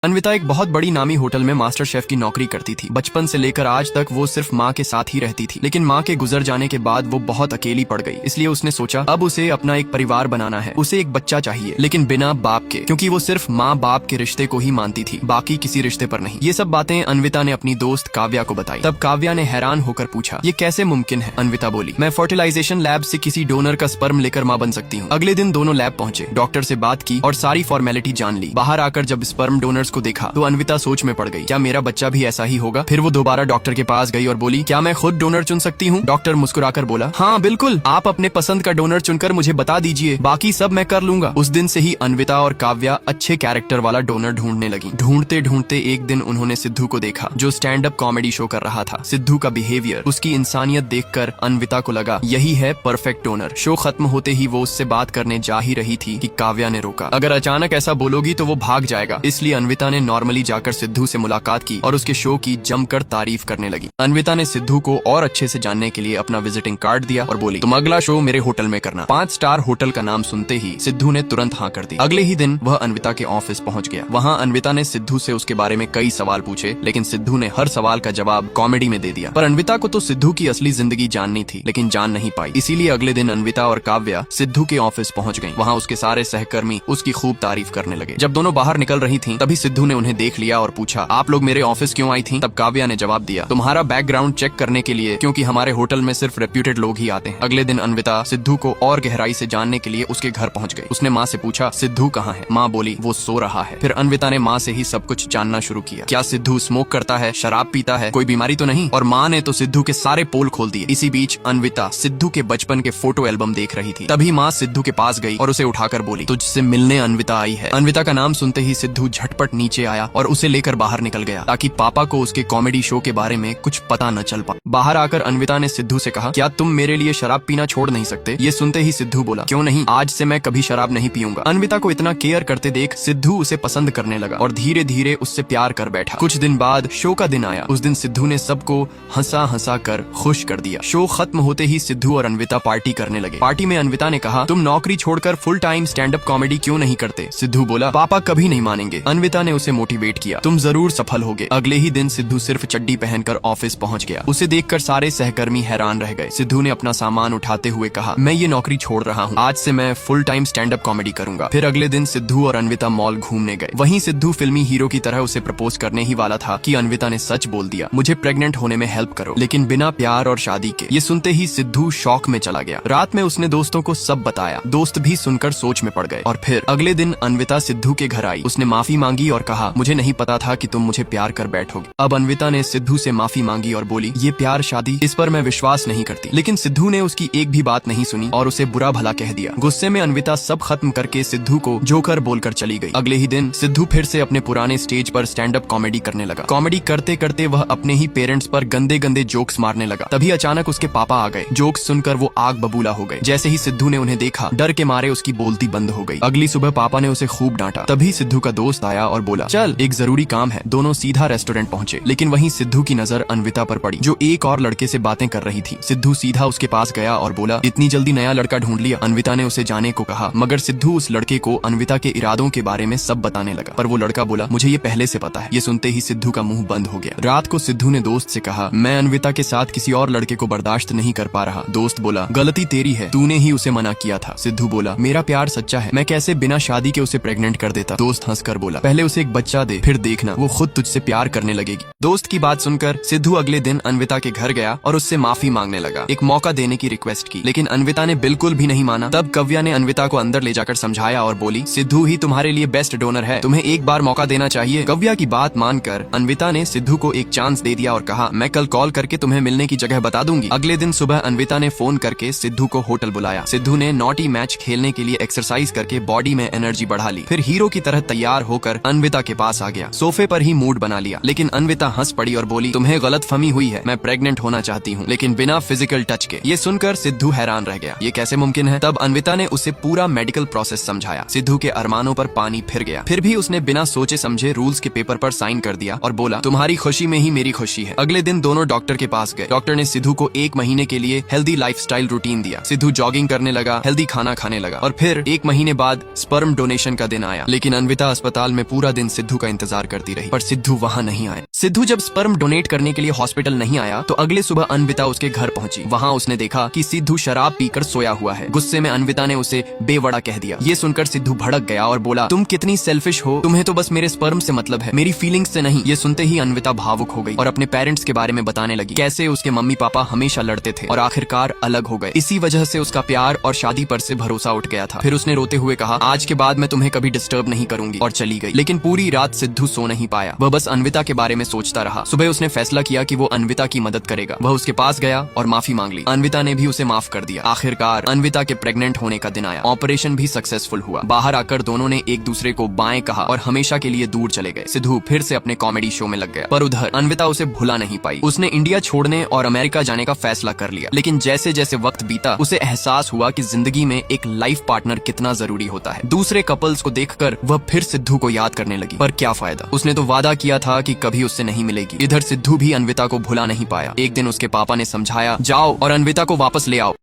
अन्विता एक बहुत बड़ी नामी होटल में मास्टर शेफ की नौकरी करती थी। बचपन से लेकर आज तक वो सिर्फ माँ के साथ ही रहती थी, लेकिन माँ के गुजर जाने के बाद वो बहुत अकेली पड़ गई। इसलिए उसने सोचा अब उसे अपना एक परिवार बनाना है। उसे एक बच्चा चाहिए, लेकिन बिना बाप के, क्योंकि वो सिर्फ माँ बाप के रिश्ते को ही मानती थी, बाकी किसी रिश्ते पर नहीं। ये सब बातें अन्विता ने अपनी दोस्त काव्या को बताई। तब काव्या ने हैरान होकर पूछा, ये कैसे मुमकिन है? अन्विता बोली, मैं फर्टिलाइजेशन लैब से किसी डोनर का स्पर्म लेकर माँ बन सकती हूँ। अगले दिन दोनों लैब पहुंचे, डॉक्टर से बात की और सारी फॉर्मेलिटी जान ली। बाहर आकर जब स्पर्म डोनर्स को देखा तो अन्विता सोच में पड़ गई, क्या मेरा बच्चा भी ऐसा ही होगा? फिर वो दोबारा डॉक्टर के पास गई और बोली, क्या मैं खुद डोनर चुन सकती हूँ? डॉक्टर मुस्कुराकर बोला, हाँ बिल्कुल, आप अपने पसंद का डोनर चुनकर मुझे बता दीजिए, बाकी सब मैं कर लूंगा। उस दिन से ही अन्विता और काव्या अच्छे कैरेक्टर वाला डोनर ढूंढने लगी। ढूंढते ढूंढते एक दिन उन्होंने सिद्धू को देखा, जो स्टैंड अप कॉमेडी शो कर रहा था। सिद्धू का बिहेवियर, उसकी इंसानियत देखकर अन्विता को लगा यही है परफेक्ट डोनर। शो खत्म होते ही वो उससे बात करने जा ही रही थी कि काव्या ने रोका, अगर अचानक ऐसा बोलोगी तो वो भाग जाएगा। इसलिए अन्विता ने नॉर्मली जाकर सिद्धू से मुलाकात की और उसके शो की जमकर तारीफ करने लगी। अन्विता ने सिद्धू को और अच्छे से जानने के लिए अपना विजिटिंग कार्ड दिया और बोली, तुम अगला शो मेरे होटल में करना। 5 स्टार होटल का नाम सुनते ही सिद्धू ने तुरंत हाँ कर दी। अगले ही दिन वह अन्विता के ऑफिस पहुंच गया। वहां अन्विता ने सिद्धू से उसके बारे में कई सवाल पूछे, लेकिन सिद्धू ने हर सवाल का जवाब कॉमेडी में दे दिया। पर अन्विता को तो सिद्धू की असली जिंदगी जाननी थी, लेकिन जान नहीं पाई। इसीलिए अगले दिन अन्विता और काव्या सिद्धू के ऑफिस पहुंच गयी। वहाँ उसके सारे सहकर्मी उसकी खूब तारीफ करने लगे। जब दोनों बाहर निकल रही थी तभी सिद्धू ने उन्हें देख लिया और पूछा, आप लोग मेरे ऑफिस क्यों आई थी? तब काव्या ने जवाब दिया, तुम्हारा बैकग्राउंड चेक करने के लिए, क्योंकि हमारे होटल में सिर्फ रेप्यूटेड लोग ही आते हैं। अगले दिन अन्विता सिद्धू को और गहराई से जानने के लिए उसके घर पहुंच गई। उसने माँ से पूछा, सिद्धू कहाँ है? माँ बोली, वो सो रहा है। फिर अन्विता ने माँ से ही सब कुछ जानना शुरू किया। क्या सिद्धू स्मोक करता है, शराब पीता है, कोई बीमारी तो नहीं? और माँ ने तो सिद्धू के सारे पोल खोल दिए। इसी बीच अन्विता सिद्धू के बचपन के फोटो एल्बम देख रही थी। तभी माँ सिद्धू के पास गई और उसे उठाकर बोली, तुझसे मिलने अन्विता आई है। अन्विता का नाम सुनते ही सिद्धू झटपट नीचे आया और उसे लेकर बाहर निकल गया, ताकि पापा को उसके कॉमेडी शो के बारे में कुछ पता न चल पाए। बाहर आकर अन्विता ने सिद्धू से कहा, क्या तुम मेरे लिए शराब पीना छोड़ नहीं सकते? ये सुनते ही सिद्धू बोला, क्यों नहीं, आज से मैं कभी शराब नहीं पीऊंगा। अन्विता को इतना केयर करते देख सिद्धू उसे पसंद करने लगा और धीरे धीरे उससे प्यार कर बैठा। कुछ दिन बाद शो का दिन आया। उस दिन सिद्धू ने सबको हंसा हंसा कर खुश कर दिया। शो खत्म होते ही सिद्धू और अन्विता पार्टी करने लगे। पार्टी में अन्विता ने कहा, तुम नौकरी छोड़कर full time stand up comedy क्यों नहीं करते? सिद्धू बोला, पापा कभी नहीं मानेंगे। अन्विता ने उसे मोटिवेट किया, तुम जरूर सफल होगे। अगले ही दिन सिद्धू सिर्फ चड्डी पहनकर ऑफिस पहुंच गया। उसे देखकर सारे सहकर्मी हैरान रह गए। सिद्धू ने अपना सामान उठाते हुए कहा, मैं ये नौकरी छोड़ रहा हूँ, आज से मैं full time stand up comedy करूंगा। फिर अगले दिन सिद्धू और अन्विता मॉल घूमने गए। वहीं सिद्धू फिल्मी हीरो की तरह उसे प्रपोज करने ही वाला था कि अन्विता ने सच बोल दिया, मुझे प्रेग्नेंट होने में हेल्प करो, लेकिन बिना प्यार और शादी के। ये सुनते ही सिद्धू शॉक में चला गया। रात में उसने दोस्तों को सब बताया। दोस्त भी सुनकर सोच में पड़ गए। और फिर अगले दिन अन्विता सिद्धू के घर आई। उसने माफी मांगी और कहा, मुझे नहीं पता था कि तुम मुझे प्यार कर बैठोगे। अब अन्विता ने सिद्धू से माफी मांगी और बोली, ये प्यार शादी, इस पर मैं विश्वास नहीं करती। लेकिन सिद्धू ने उसकी एक भी बात नहीं सुनी और उसे बुरा भला कह दिया। गुस्से में अन्विता सब खत्म करके सिद्धू को जोकर बोलकर चली गई। अगले ही दिन सिद्धू फिर से अपने पुराने स्टेज पर स्टैंड अप कॉमेडी करने लगा। कॉमेडी करते करते वह अपने ही पेरेंट्स पर गंदे गंदे जोक्स मारने लगा। तभी अचानक उसके पापा आ गए। जोक्स सुनकर वो आग बबूला हो गए। जैसे ही सिद्धू ने उन्हें देखा, डर के मारे उसकी बोलती बंद हो गई। अगली सुबह पापा ने उसे खूब डांटा। तभी सिद्धू का दोस्त आया और बोला, चल एक जरूरी काम है। दोनों सीधा रेस्टोरेंट पहुंचे, लेकिन वहीं सिद्धू की नजर अन्विता पर पड़ी, जो एक और लड़के से बातें कर रही थी। सिद्धू सीधा उसके पास गया और बोला, इतनी जल्दी नया लड़का ढूंढ लिया? अन्विता ने उसे जाने को कहा, मगर सिद्धू उस लड़के को अन्विता के इरादों के बारे में सब बताने लगा। पर वो लड़का बोला, मुझे ये पहले से पता है। ये सुनते ही सिद्धू का मुंह बंद हो गया। रात को सिद्धू ने दोस्त से कहा, मैं अन्विता के साथ किसी और लड़के को बर्दाश्त नहीं कर पा रहा। दोस्त बोला, गलती तेरी है, तूने ही उसे मना किया था। सिद्धू बोला, मेरा प्यार सच्चा है, मैं कैसे बिना शादी के उसे प्रेग्नेंट कर देता? दोस्त हंसकर बोला, पहले उसे एक बच्चा दे, फिर देखना वो खुद तुझसे प्यार करने लगेगी। दोस्त की बात सुनकर सिद्धू अगले दिन अन्विता के घर गया और उससे माफी मांगने लगा, एक मौका देने की रिक्वेस्ट की। लेकिन अन्विता ने बिल्कुल भी नहीं माना। तब काव्या ने अन्विता को अंदर ले जाकर समझाया और बोली, सिद्धू ही तुम्हारे लिए बेस्ट डोनर है, तुम्हें एक बार मौका देना चाहिए। काव्या की बात मानकर अन्विता ने सिद्धू को एक चांस दे दिया और कहा, मैं कल कॉल करके तुम्हें मिलने की जगह बता दूंगी। अगले दिन सुबह अन्विता ने फोन करके सिद्धू को होटल बुलाया। सिद्धू ने नॉटी मैच खेलने के लिए एक्सरसाइज करके बॉडी में एनर्जी बढ़ा ली। फिर हीरो की तरह तैयार होकर अन्विता के पास आ गया। सोफे पर ही मूड बना लिया, लेकिन अन्विता हंस पड़ी और बोली, तुम्हें गलतफहमी हुई है, मैं प्रेग्नेंट होना चाहती हूँ, लेकिन बिना फिजिकल टच के। ये सुनकर सिद्धू हैरान रह गया, ये कैसे मुमकिन है? तब अन्विता ने उसे पूरा मेडिकल प्रोसेस समझाया। सिद्धू के अरमानों पर पानी फिर गया। फिर भी उसने बिना सोचे समझे रूल्स के पेपर पर साइन कर दिया और बोला, तुम्हारी खुशी में ही मेरी खुशी है। अगले दिन दोनों डॉक्टर के पास गए। डॉक्टर ने सिद्धू को 1 महीने के लिए हेल्दी लाइफस्टाइल रूटीन दिया। सिद्धू जॉगिंग करने लगा, हेल्दी खाना खाने लगा और फिर 1 महीने बाद स्पर्म डोनेशन का दिन आया। लेकिन अन्विता अस्पताल में पूरा दिन सिद्धू का इंतजार करती रही पर सिद्धू वहाँ नहीं आए। सिद्धू जब स्पर्म डोनेट करने के लिए हॉस्पिटल नहीं आया तो अगले सुबह अन्विता उसके घर पहुंची। वहाँ उसने देखा कि सिद्धू शराब पीकर सोया हुआ है। गुस्से में अन्विता ने उसे बेवड़ा कह दिया। ये सुनकर सिद्धू भड़क गया और बोला, तुम कितनी सेल्फिश हो, तुम्हें तो बस मेरे स्पर्म से मतलब है, मेरी फीलिंग्स से नहीं। ये सुनते ही अन्विता भावुक हो गई और अपने पेरेंट्स के बारे में बताने लगी, कैसे उसके मम्मी पापा हमेशा लड़ते थे और आखिरकार अलग हो गए। इसी वजह से उसका प्यार और शादी पर से भरोसा उठ गया था। फिर उसने रोते हुए कहा, आज के बाद मैं तुम्हें कभी डिस्टर्ब नहीं करूंगी, और चली गई। लेकिन पूरी रात सिद्धू सो नहीं पाया। वह बस अन्विता के बारे में सोचता रहा। सुबह उसने फैसला किया कि वो अन्विता की मदद करेगा। वह उसके पास गया और माफी मांग ली। अन्विता ने भी उसे माफ कर दिया। आखिरकार अन्विता के प्रेग्नेंट होने का दिन आया। ऑपरेशन भी सक्सेसफुल हुआ। बाहर आकर दोनों ने एक दूसरे को बाएं कहा और हमेशा के लिए दूर चले गए। सिद्धू फिर से अपने कॉमेडी शो में लग गया। पर उधर अन्विता उसे भुला नहीं पाई। उसने इंडिया छोड़ने और अमेरिका जाने का फैसला कर लिया। लेकिन जैसे जैसे वक्त बीता उसे एहसास हुआ कि जिंदगी में एक लाइफ पार्टनर कितना जरूरी होता है। दूसरे कपल्स को देखकर वह फिर सिद्धू को याद करने लगी। पर क्या फायदा, उसने तो वादा किया था कि कभी उससे नहीं मिलेगी। इधर सिद्धू भी अन्विता को भुला नहीं पाया। एक दिन उसके पापा ने समझाया, जाओ और अन्विता को वापस ले आओ।